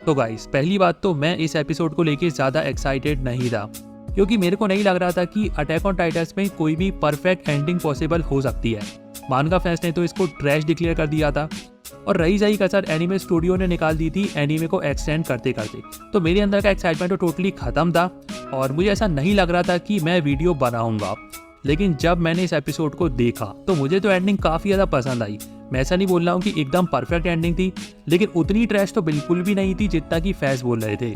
तो गाइस, पहली बात तो मैं इस एपिसोड को लेके ज़्यादा एक्साइटेड नहीं था, क्योंकि मेरे को नहीं लग रहा था कि अटैक ऑन टाइटन्स में कोई भी परफेक्ट एंडिंग पॉसिबल हो सकती है। मांगा फैंस ने तो इसको ट्रैश डिक्लेयर कर दिया था और रही सही कसर एनीमे स्टूडियो ने निकाल दी थी एनीमे को एक्सटेंड करते करते। तो मेरे अंदर का एक्साइटमेंट तो टोटली ख़त्म था और मुझे ऐसा नहीं लग रहा था कि मैं वीडियो बनाऊंगा। लेकिन जब मैंने इस एपिसोड को देखा तो मुझे तो एंडिंग काफ़ी ज़्यादा पसंद आई। मैं ऐसा नहीं बोल रहा हूँ कि एकदम परफेक्ट एंडिंग थी, लेकिन उतनी ट्रैश तो बिल्कुल भी नहीं थी जितना कि फैंस बोल रहे थे।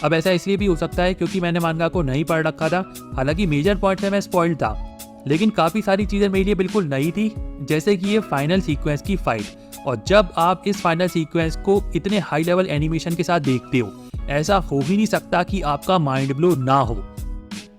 अब ऐसा इसलिए भी हो सकता है क्योंकि मैंने मांगा को नहीं पढ़ रखा था। हालांकि मेजर पॉइंट से मैं स्पॉइल्ड था, लेकिन काफ़ी सारी चीज़ें मेरे लिए बिल्कुल नई थी, जैसे कि ये फाइनल सीक्वेंस की फाइट। और जब आप इस फाइनल सीक्वेंस को इतने हाई लेवल एनिमेशन के साथ देखते हो, ऐसा हो ही नहीं सकता कि आपका माइंड ब्लो ना हो।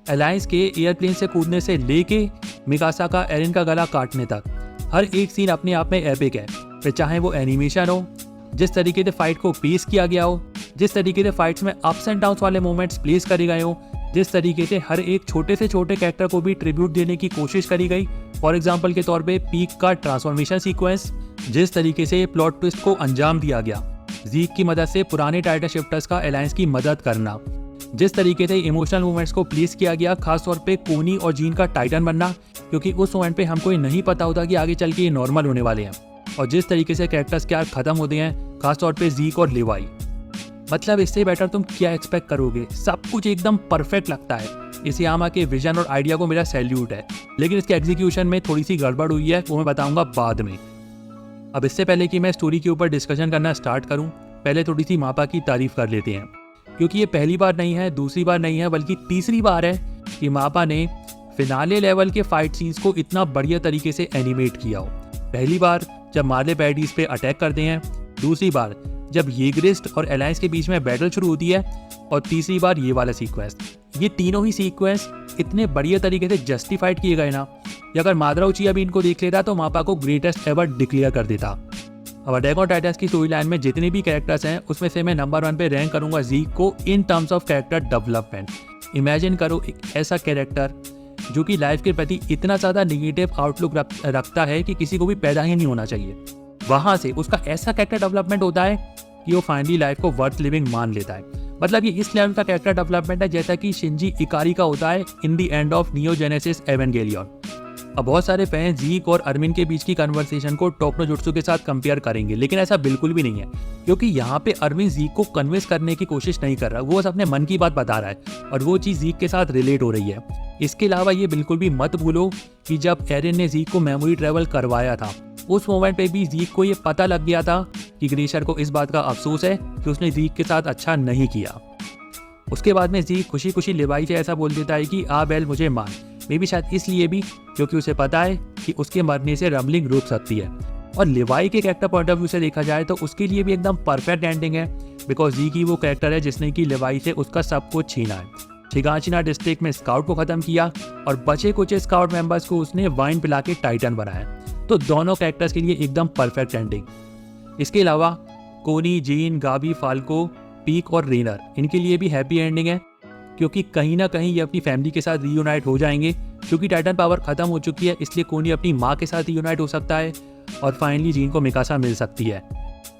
अलायंस के एयरप्लेन से कूदने से लेके मिकासा का एरिन का गला काटने तक, हर एक सीन अपने आप में एपिक है। फिर चाहे वो एनिमेशन हो, जिस तरीके से फाइट को पेश किया गया हो, जिस तरीके से फाइट्स में अप्स एंड डाउन्स वाले मोमेंट्स प्लेस करे गए हो, जिस तरीके से हर एक छोटे से छोटे कैरेक्टर को भी ट्रिब्यूट देने की कोशिश करी गई। फॉर एग्जाम्पल के तौर पे पीक का ट्रांसफॉर्मेशन सीक्वेंस, जिस तरीके से प्लॉट ट्विस्ट को अंजाम दिया गया, ज़ीक की मदद से पुराने टाइटन शिफ्टर्स का अलायंस की मदद करना, जिस तरीके से इमोशनल मूवमेंट्स को प्लेस किया गया, खासतौर पे कोनी और जीन का टाइटन बनना, क्योंकि उस मोमेंट पे हमको ये नहीं पता होता कि आगे चल के ये नॉर्मल होने वाले हैं, और जिस तरीके से कैरेक्टर्स के आर्क खत्म होते हैं, खासतौर पे ज़ीक और लेवाई। मतलब इससे बेटर तुम क्या एक्सपेक्ट करोगे? सब कुछ एकदम परफेक्ट लगता है। इस यामा के विजन और आइडिया को मेरा सैल्यूट है, लेकिन इसके एग्जीक्यूशन में थोड़ी सी गड़बड़ हुई है, वो मैं बताऊंगा बाद में। अब इससे पहले कि मैं स्टोरी के ऊपर डिस्कशन करना स्टार्ट करूं, पहले थोड़ी सी मापा की तारीफ कर लेते हैं, क्योंकि ये पहली बार नहीं है, दूसरी बार नहीं है, बल्कि तीसरी बार है कि मापा ने फिनाले लेवल के फाइट सीन्स को इतना बढ़िया तरीके से एनिमेट किया हो। पहली बार जब मार्ले पैडीज पे अटैक करते हैं, दूसरी बार जब येग्रिस्ट और अलायंस के बीच में बैटल शुरू होती है, और तीसरी बार ये वाला सीक्वेंस। ये तीनों ही सीक्वेंस इतने बढ़िया तरीके से जस्टिफाइड किए गए ना, कि अगर माद्रा उचिया भी इनको देख लेता तो मापा को ग्रेटेस्ट एवर डिक्लेयर कर देता। अब अटैक ऑन टाइटन्स की स्टोरी लाइन में जितने भी कैरेक्टर्स हैं, उसमें से मैं नंबर 1 पे रैंक करूंगा ज़ीक को in terms of character development. Imagine करो एक ऐसा कैरेक्टर जो कि लाइफ के प्रति इतना ज़्यादा निगेटिव आउटलुक रखता है कि किसी को भी पैदा ही नहीं होना चाहिए। वहाँ से उसका ऐसा कैरेक्टर डेवलपमेंट होता है कि वो फाइनली लाइफ को वर्थ लिविंग मान लेता है। मतलब ये इस लेवल का कैरेक्टर डेवलपमेंट है जैसा कि शिंजी इकारी का होता है in the end of Neon Genesis Evangelion. अब बहुत सारे फैन ज़ीक और अरमिन के बीच की कन्वर्सेशन को टॉप नो जुत्सु के साथ कंपेयर करेंगे, लेकिन ऐसा बिल्कुल भी नहीं है, क्योंकि यहाँ पे अरमिन ज़ीक को कन्विंस करने की कोशिश नहीं कर रहा, वो बस अपने मन की बात बता रहा है और वो चीज़ ज़ीक के साथ रिलेट हो रही है। इसके अलावा ये बिल्कुल भी मत भूलो कि जब एरिन ने ज़ीक को मेमोरी ट्रेवल करवाया था, उस मोमेंट पे भी ज़ीक को ये पता लग गया था कि ग्रेशियर को इस बात का अफसोस है कि उसने ज़ीक के साथ अच्छा नहीं किया। उसके बाद में ज़ीक खुशी खुशी लेवाई से ऐसा बोल देता है कि आ बेल मुझे मान, मे भी शायद इसलिए भी क्योंकि उसे पता है कि उसके मरने से रमलिंग रुक सकती है। और लेवाई के कैरेक्टर पॉइंट ऑफ व्यू से देखा जाए तो उसके लिए भी एकदम परफेक्ट एंडिंग है, बिकॉज ज़ीक ही वो कैरेक्टर है जिसने कि लेवाई से उसका सब कुछ छीना है। शिगाचिना डिस्ट्रिक्ट में स्काउट को खत्म किया और बचे कुछ स्काउट मेंबर्स को उसने वाइन पिला के टाइटन बनाया। तो दोनों कैरेक्टर्स के लिए एकदम परफेक्ट एंडिंग। इसके अलावा कोनी, जीन, गाबी, फाल्को, पीक और रेनर, इनके लिए भी हैप्पी एंडिंग है, क्योंकि कहीं ना कहीं ये अपनी फैमिली के साथ रीयूनाइट हो जाएंगे। क्योंकि टाइटन पावर खत्म हो चुकी है, इसलिए कोनी अपनी माँ के साथ रीयूनाइट हो सकता है और फाइनली जीन को मिकासा मिल सकती है।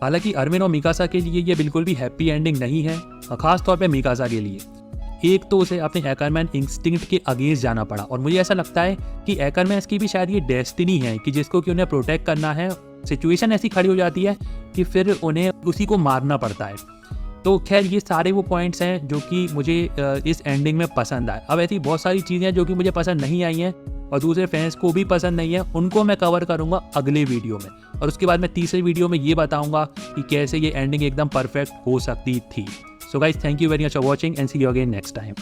हालांकि अरमिन और मिकासा के लिए ये बिल्कुल भी हैप्पी एंडिंग नहीं है, खास तौर पे मिकासा के लिए। एक तो उसे अपने एकरमैन इंस्टिंक्ट के अगेंस्ट जाना पड़ा, और मुझे ऐसा लगता है कि एकरमैन की भी शायद ये डेस्टिनी है कि जिसको कि उन्हें प्रोटेक्ट करना है। सिचुएशन ऐसी खड़ी हो जाती है कि फिर उन्हें उसी को मारना पड़ता है। तो खैर ये सारे वो पॉइंट्स हैं जो कि मुझे इस एंडिंग में पसंद आए। अब ऐसी बहुत सारी चीज़ें हैं जो कि मुझे पसंद नहीं आई हैं और दूसरे फैंस को भी पसंद नहीं है, उनको मैं कवर करूँगा अगले वीडियो में, और उसके बाद मैं तीसरे वीडियो में ये बताऊँगा कि कैसे ये एंडिंग एकदम परफेक्ट हो सकती थी। So guys, thank you very much for watching and see you again next time.